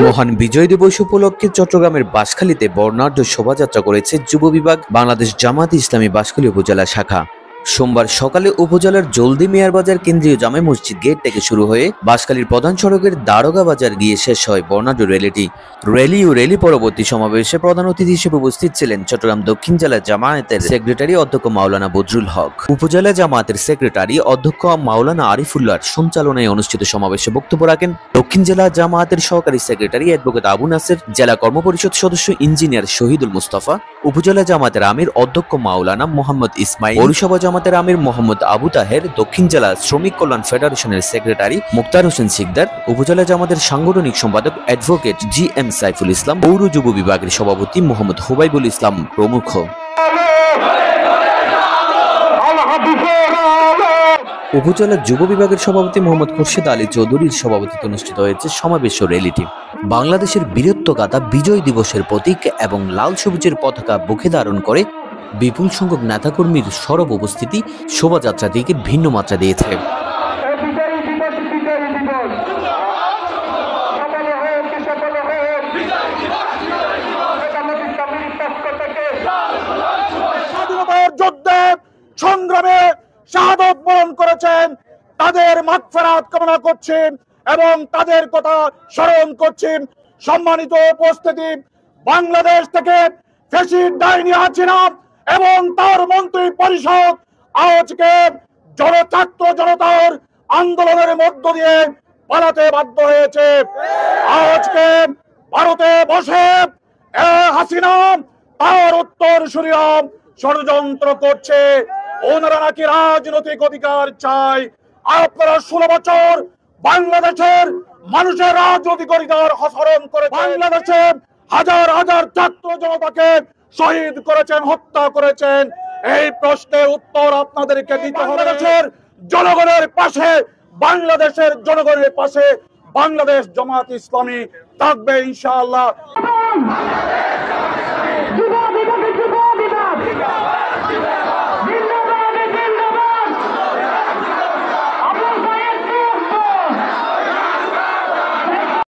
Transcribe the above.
মহান বিজয় দিবস উপলক্ষে চট্টগ্রামের বাঁশখালীতে বর্ণাঢ্য শোভাযাত্রা করেছে যুব বিভাগ বাংলাদেশ জামায়াত ইসলামী বাঁশখালী উপজেলা শাখা। সোমবার সকালে উপজেলার জলদি মিয়ার বাজার কেন্দ্রীয় জামে মসজিদ গেট থেকে শুরু হয়ে বাঁশখালীর প্রধান সড়কের দারোগা বাজার গিয়ে শেষ হয় বর্ণাঢ্য র্যালিটি। র্যালি পরবর্তী সমাবেশে প্রধান অতিথি হিসেবে উপস্থিত ছিলেন চট্টগ্রাম দক্ষিণ জেলা জামায়াতের সেক্রেটারি অধ্যক্ষ মাওলানা বদরুল হক। উপজেলা জামায়াতের সেক্রেটারি অধ্যক্ষ মাওলানা আরিফুল্লাহর সঞ্চালনায় অনুষ্ঠিত সমাবেশে বক্তব্য রাখেন দক্ষিণ জেলা জামায়াতের সহকারী সেক্রেটারি অ্যাডভোকেট আবু নাসের, জেলা কর্মপরিষদ সদস্য ইঞ্জিনিয়ার শহীদুল মুস্তাফা, উপজেলা জামায়াতের আমির অধ্যক্ষ মাওলানা মোহাম্মদ ইসমাইল, পৌরসভা জামাতের আমির মোহাম্মদ আবু তাহের, দক্ষিণ জেলা শ্রমিক কল্যাণ ফেডারেশনের সেক্রেটারি মুক্তার হোসেন সিকদার, উপজেলা জামাতের সাংগঠনিক সম্পাদক advocate G M Saiful Islam, পৌর যুব বিভাগের সভাপতি মোহাম্মদ হুবাইবুল ইসলাম প্রমুখ। উপজেলা যুব বিভাগের সভাপতি মোহাম্মদ খুরশেদ আলী চৌধুরীর সভাপতিত্বে অনুষ্ঠিত হয়েছে সমাবেশ ও র্যালিটি। বাংলাদেশের বীরত্বগাথা বিজয় দিবসের প্রতীক এবং লাল সবুজের পতাকা বুকে ধারণ করে বিপুল সংখ্যক নেতাকর্মীর সরব উপস্থিতি শোভাযাত্রাটিকে ভিন্ন মাত্রা দিয়েছে। স্বাধীনতার যুদ্ধে সংগ্রামে শাহাদত বরণ করেছেন, তাদের মাগফিরাত কামনা করছেন এবং তাদের কথা স্মরণ করছেন। সম্মানিত উপস্থিতি, বাংলাদেশ থেকে ফ্যাসিস্ট ডাইনি হাসিনা এবং তার মন্ত্রী পরিষদ আজকে ছাত্র জনতার আন্দোলনের মধ্য দিয়ে পালাতে বাধ্য হয়েছে। আজকে ভারতে বসে হাসিনা তার উত্তরসূরিরা ষড়যন্ত্র করছে। ওনারা নাকি রাজনৈতিক অধিকার চায়। আপনারা 16 বছর বাংলাদেশের মানুষের রাজনৈতিক অধিকার হরণ করে বাংলাদেশের হাজার হাজার ছাত্র জনতাকে শহীদ করেছেন, হত্যা করেছেন। এই প্রশ্নের উত্তর আপনাদেরকে দিতে হবে। বাংলাদেশের জনগণের পাশে, বাংলাদেশের জনগণের পাশে বাংলাদেশ জামায়াত ইসলামী থাকবে ইনশাআল্লাহ।